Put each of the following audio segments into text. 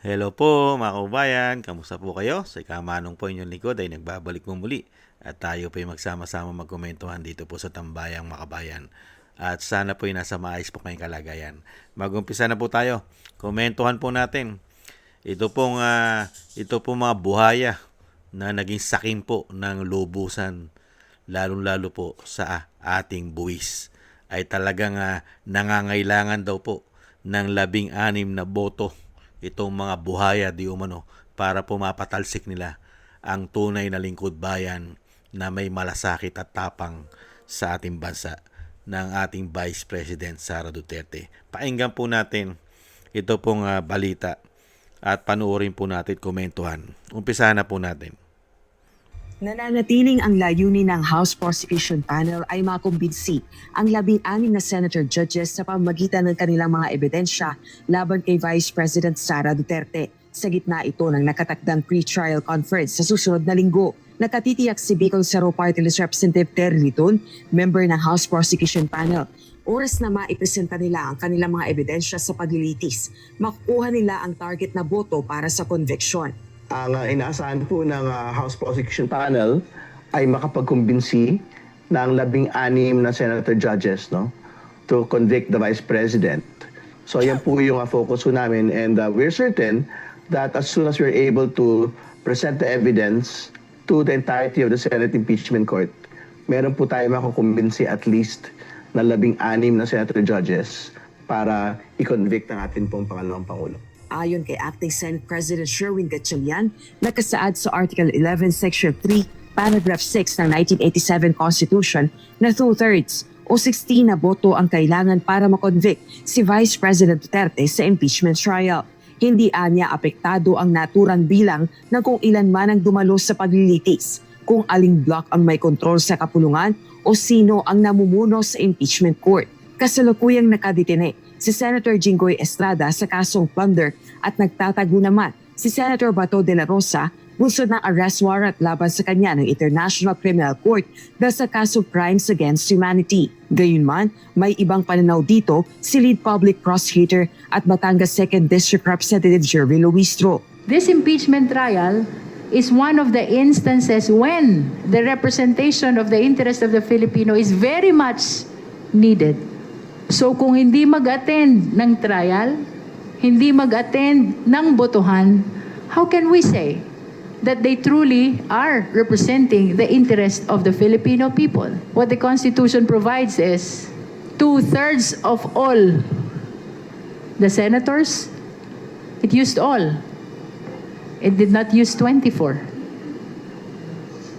Hello po mga kababayan, kamusta po kayo? Sa ikamanong po inyong likod ay nagbabalik po muli at tayo po ay magsama-sama magkomentuhan dito po sa Tambayang Makabayan. At sana po ay nasa maayos po kayong kalagayan. Mag-umpisa na po tayo. Komentuhan po natin. Ito pong mga buhaya na naging sakim po ng lubusan lalong-lalo po sa ating buwis ay talagang nangangailangan daw po ng 16 na boto itong mga buhaya di umano para po mapatalsik nila ang tunay na lingkod bayan na may malasakit at tapang sa ating bansa ng ating Vice President Sara Duterte. Pakinggan po natin ito pong balita at panoorin po natin komentuhan. Umpisahan na po natin. Nananatiling ang layunin ng House Prosecution Panel ay makumbinsi ang 16 na senator judges sa pamamagitan ng kanilang mga ebidensya laban kay Vice President Sara Duterte. Sa gitna ito ng nakatakdang pre-trial conference sa susunod na linggo, nakatitiyak si Bicol Saro Party List Representative Terry Liton, member ng House Prosecution Panel. Oras na maipresenta nila ang kanilang mga ebidensya sa paglilitis, makukuha nila ang target na boto para sa conviction. Ang inaasahan po ng House Prosecution Panel ay makapagkumbinsi ng 16 na senator judges, no, to convict the Vice President. So yan po yung focus po namin, and we're certain that as soon as we're able to present the evidence to the entirety of the Senate Impeachment Court, meron po tayo makukumbinsi at least na 16 na senator judges para i-convict ang ating pong pangalawang Pangulo. Ayon kay Acting Senate President Sherwin Gatchalian, nakasaad sa Article 11, Section 3, Paragraph 6 ng 1987 Constitution na 2/3 o 16 na boto ang kailangan para makonvict si Vice President Duterte sa impeachment trial. Hindi anya apektado ang naturang bilang ng kung ilan man ang dumalo sa paglilitis, kung aling block ang may kontrol sa kapulungan o sino ang namumuno sa impeachment court. Kasalukuyang nakadetine si Senator Jinggoy Estrada sa kasong plunder at nagtatago naman si Senator Bato de la Rosa bunsod ng arrest warrant laban sa kanya ng International Criminal Court dahil sa kasong crimes against humanity. Gayunman, may ibang pananaw dito si Lead Public Prosecutor at Batangas 2nd District Representative Jervy Luistro. This impeachment trial is one of the instances when the representation of the interest of the Filipino is very much needed. So kung hindi mag-attend ng trial, hindi mag-attend ng botohan, how can we say that they truly are representing the interest of the Filipino people? What the Constitution provides is 2/3 of all the senators. It used all. It did not use 24.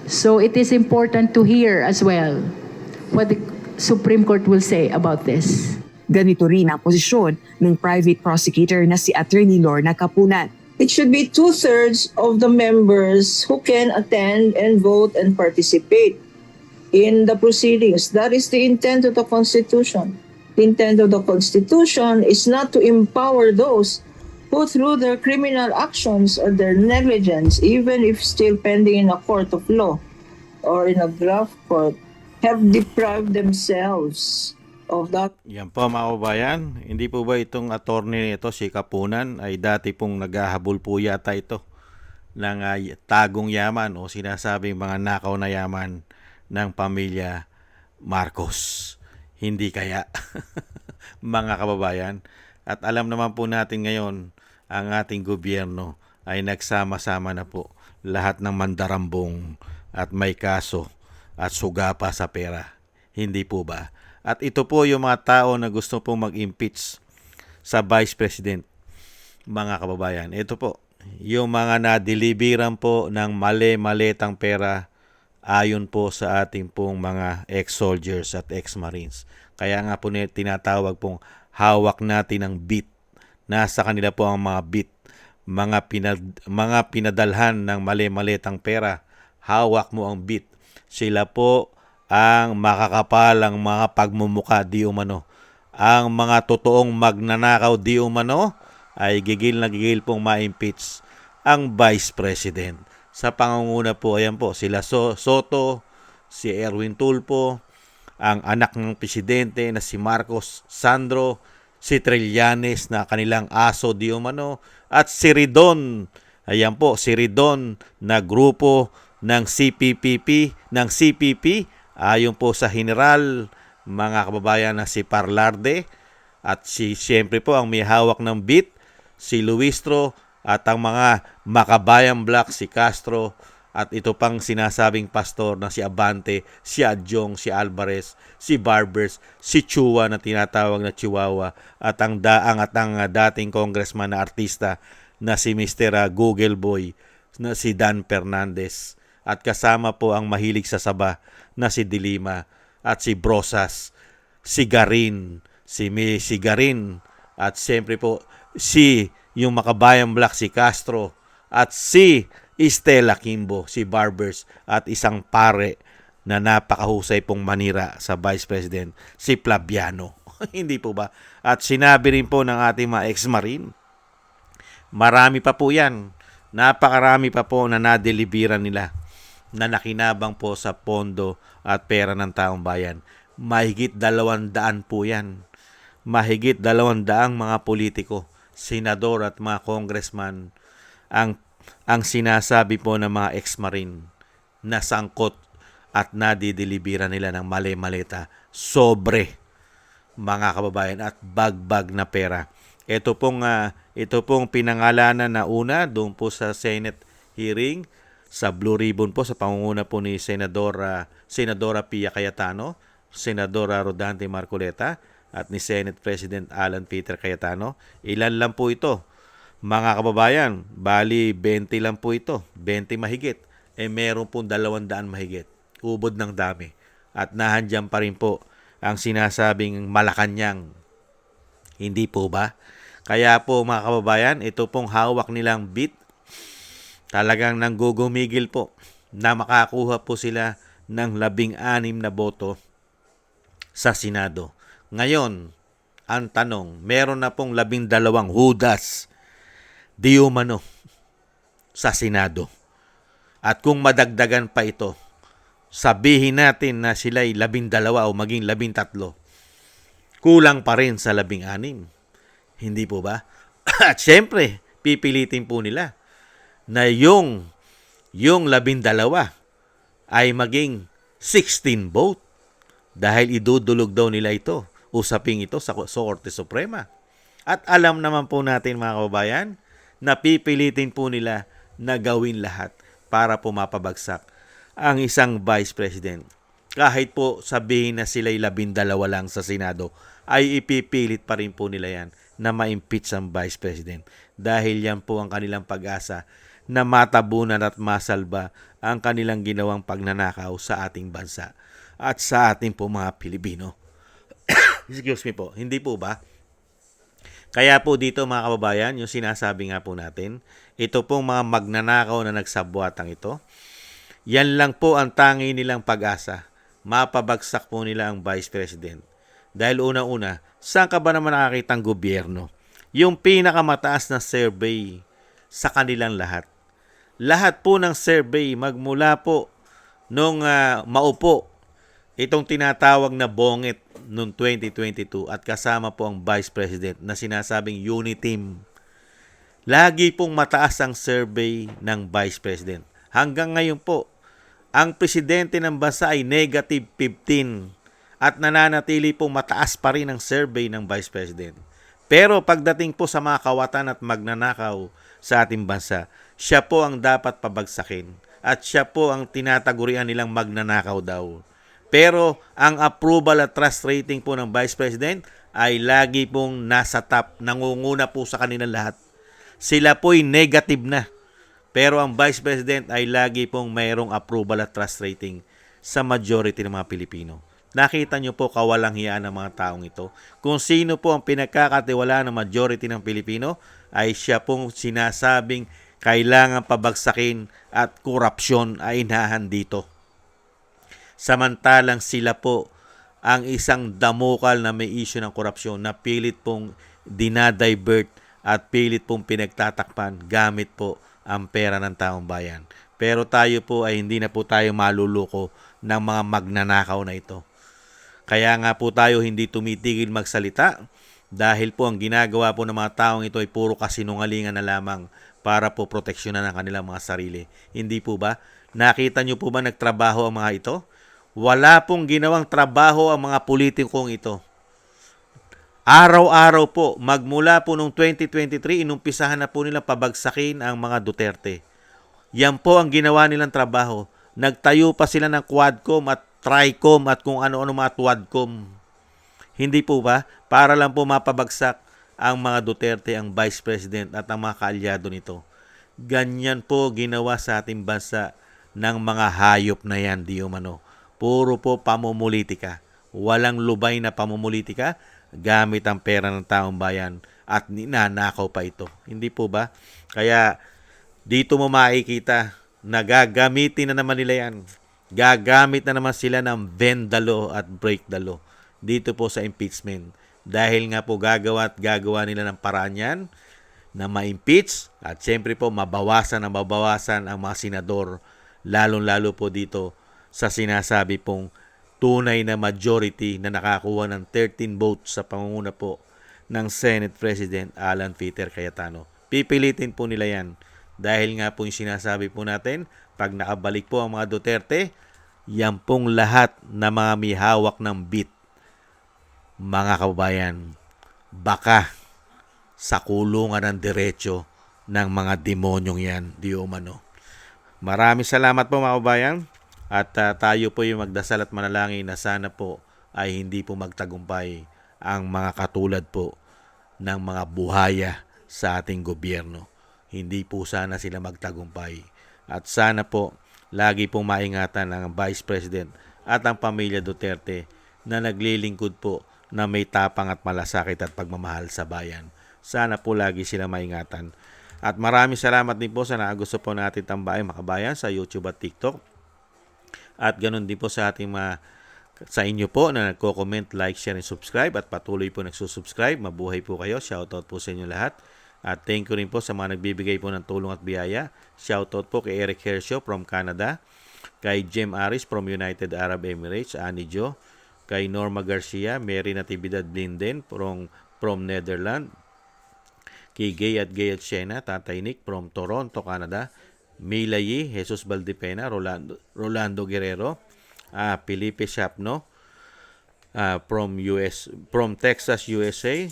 So it is important to hear as well what the Supreme Court will say about this. Ganito rin ang posisyon ng private prosecutor na si Attorney Lorna Capunan. It should be 2/3 of the members who can attend and vote and participate in the proceedings. That is the intent of the Constitution. The intent of the Constitution is not to empower those who through their criminal actions or their negligence, even if still pending in a court of law or in a draft court, have deprived themselves of that. Yan po mga kababayan, hindi po ba itong attorney nito si Capunan ay dati pong naghahabol po yata ito ng tagong yaman o sinasabing mga nakaw na yaman ng pamilya Marcos? Hindi kaya mga kababayan? At alam naman po natin ngayon ang ating gobyerno ay nagsama-sama na po lahat ng mandarambong at may kaso at suga pa sa pera. Hindi po ba? At ito po yung mga tao na gusto pong mag-impeach sa Vice President, mga kababayan. Ito po, yung mga nadeliveran po ng mali-malitang pera ayon po sa ating pong mga ex-soldiers at ex-marines. Kaya nga po tinatawag pong hawak natin ang beat. Nasa kanila po ang mga beat. Mga pinadalhan ng mali-malitang pera, hawak mo ang beat. Sila po ang makakapalang mga pagmumuka di umano. Ang mga totoong magnanakaw di umano ay gigil na gigil pong ma-impeach ang Vice President. Sa pangunguna po, ayan po, sila Soto, si Erwin Tulfo, ang anak ng presidente na si Marcos Sandro, si Trillanes na kanilang aso di umano, at si Ridon, ayan po, si Ridon na grupo ng CPP, ayon po sa general, mga kababayan na si Parlarde, at siyempre po ang may hawak ng beat, si Luistro, at ang mga makabayang black, si Castro, at ito pang sinasabing pastor na si Abante, si Adjong, si Alvarez, si Barbers, si Chua na tinatawag na Chihuahua, at ang dating congressman na artista na si Mr. Google Boy na si Dan Fernandez. At kasama po ang mahilig sa saba na si Dilima at si Brosas, si Garin, si Garin, at siyempre po si yung makabayang black, si Castro, at si Estela Kimbo, si Barbers, at isang pare na napakahusay pong manira sa Vice President, si Flaviano. Hindi po ba? At sinabi rin po ng ating mga ex-marine, marami pa po yan. Napakarami pa po na nadeliveran nila na nakinabang po sa pondo at pera ng taong bayan. Mahigit 200 po yan. Mahigit 200 mga politiko, senador at mga congressman ang sinasabi po ng mga ex-marine na sangkot at nadideliveran nila ng mali-maleta sobre, mga kababayan, at bagbag na pera. Ito pong pinangalanan na una doon po sa Senate hearing sa Blue Ribbon po sa pangunguna po ni Senadora Pia Cayetano, Senadora Rodante Marcoleta, at ni Senate President Alan Peter Cayetano. Ilan lang po ito, mga kababayan? Bali 20 lang po ito, 20 mahigit. Meron po 200 mahigit. Ubod ng dami. At nahandyan pa rin po ang sinasabing Malacanang. Hindi po ba? Kaya po, mga kababayan, ito pong hawak nilang beat, talagang nanggugumigil po na makakuha po sila ng 16 na boto sa Senado. Ngayon, ang tanong, meron na pong 12 hudas di umano sa Senado. At kung madagdagan pa ito, sabihin natin na sila'y 12 o maging 13, kulang pa rin sa 16. Hindi po ba? At syempre, pipilitin po nila na yung 12 ay maging 16 vote dahil idudulog daw nila ito, usaping ito sa Korte Suprema. At alam naman po natin, mga kababayan, na pipilitin po nila na gawin lahat para pumapabagsak ang isang Vice President. Kahit po sabihin na sila'y 12 lang sa Senado, ay ipipilit pa rin po nila yan na ma-impeach ang Vice President. Dahil yan po ang kanilang pag-asa na matabunan at masalba ang kanilang ginawang pagnanakaw sa ating bansa at sa ating po mga Pilipino. Excuse me po, hindi po ba? Kaya po dito, mga kababayan, yung sinasabi nga po natin, ito pong mga magnanakaw na nagsabwatang ito, yan lang po ang tangi nilang pag-asa. Mapabagsak po nila ang Vice President. Dahil una-una, saan ka ba naman nakakita ang gobyerno? Yung pinakamataas na survey sa kanilang lahat. Lahat po ng survey magmula po nung maupo itong tinatawag na bongit noong 2022 at kasama po ang Vice President na sinasabing Uniteam. Lagi pong mataas ang survey ng Vice President. Hanggang ngayon po, ang presidente ng bansa ay negative 15 at nananatili pong mataas pa rin ang survey ng Vice President. Pero pagdating po sa mga kawatan at magnanakaw sa ating bansa, siya po ang dapat pabagsakin at siya po ang tinatagurian nilang magnanakaw daw. Pero ang approval at trust rating po ng Vice President ay lagi pong nasa top, nangunguna po sa kanilang lahat. Sila po'y negative na. Pero ang Vice President ay lagi pong mayroong approval at trust rating sa majority ng mga Pilipino. Nakita nyo po kawalang hiyaan ng mga taong ito. Kung sino po ang pinagkakatiwalaan ng majority ng Pilipino ay siya pong sinasabing kailangan pabagsakin at korupsyon ay inahan dito. Samantalang sila po ang isang damukal na may issue ng korupsyon na pilit pong dinadivert at pilit pong pinagtatakpan gamit po ang pera ng taong bayan. Pero tayo po ay hindi na po tayo maluluko ng mga magnanakaw na ito. Kaya nga po tayo hindi tumitigil magsalita Dahil po ang ginagawa po ng mga taong ito ay puro kasinungalingan na lamang para po proteksyonan ang kanilang mga sarili. Hindi po ba? Nakita nyo po ba nagtrabaho ang mga ito? Wala pong ginawang trabaho ang mga politikong ito. Araw-araw po, magmula po noong 2023, inumpisahan na po nilang pabagsakin ang mga Duterte. Yan po ang ginawa nilang trabaho. Nagtayo pa sila ng Quadcom at Tricom at kung ano-ano mga Tuadcom. Hindi po ba? Para lang po mapabagsak ang mga Duterte, ang Vice President at ang mga kaalyado nito. Ganyan po ginawa sa ating bansa ng mga hayop na yan, di umano. Puro po pamumulitika. Walang lubay na pamumulitika gamit ang pera ng taong bayan at ninanakaw pa ito. Hindi po ba? Kaya dito mo makikita na gagamitin na naman nila yan. Gagamit na naman sila ng bend the law at break the law dito po sa impeachment. Dahil nga po gagawa nila ng paraan yan na ma-impeach at syempre po mabawasan ang mga senador, lalong-lalo po dito sa sinasabi pong tunay na majority na nakakuha ng 13 votes sa pangunguna po ng Senate President Alan Peter Cayetano. Pipilitin po nila yan dahil nga po yung sinasabi po natin, pag nakabalik po ang mga Duterte, yan pong lahat na mga may hawak ng beat. Mga kababayan, baka sa kulungan ng diretso ng mga demonyong yan, di umano. Maraming salamat po mga kababayan. At tayo po yung magdasal at manalangin na sana po ay hindi po magtagumpay ang mga katulad po ng mga buhaya sa ating gobyerno. Hindi po sana sila magtagumpay. At sana po lagi pong maingatan ang Vice President at ang pamilya Duterte na naglilingkod po na may tapang at malasakit at pagmamahal sa bayan. Sana po lagi sila maingatan. At maraming salamat din po sa gusto po natin tambayan mga kabayan sa YouTube at TikTok. At ganun din po sa ating sa inyo po na nagko-comment, like, share, and subscribe at patuloy po nagsusubscribe. Mabuhay po kayo. Shoutout po sa inyo lahat. At thank you rin po sa mga nagbibigay po ng tulong at biyaya. Shoutout po kay Eric Hershio from Canada, kay Jem Aris from United Arab Emirates, Ani Jo, kay Norma Garcia, Mary Natividad Blinden from Netherlands, kay Gay at Siena, Tatay Nick from Toronto, Canada, Mila Yi, Jesus Valdepena, Rolando Guerrero, Felipe Shapno from Texas, USA,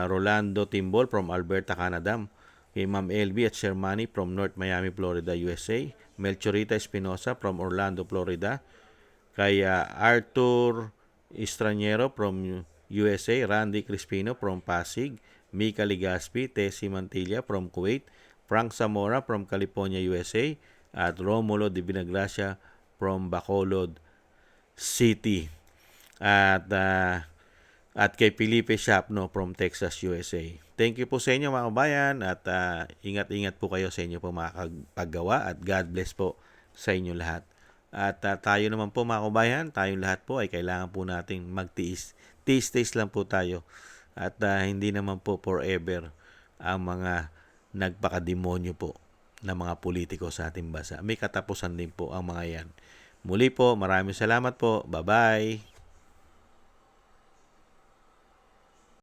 Rolando Timbol from Alberta, Canada, kay Ma'am LB at Shermani from North Miami, Florida, USA, Melchorita Espinosa from Orlando, Florida, kay Arthur Estraniero from USA, Randy Crispino from Pasig, Mika Ligaspi, Tessie Mantilla from Kuwait, Frank Zamora from California, USA, at Romulo de Vinagracia from Bacolod City. At kay Felipe Shapno from Texas, USA. Thank you po sa inyo mga kabayan at ingat-ingat po kayo sa inyo po mga paggawa at God bless po sa inyo lahat. At tayo naman po mga kabayan, tayong lahat po ay kailangan po nating magtiis. Tiis-tiis lang po tayo at hindi naman po forever ang mga nagpakademonyo po na mga politiko sa ating bansa. May katapusan din po ang mga yan. Muli po, maraming salamat po. Bye-bye!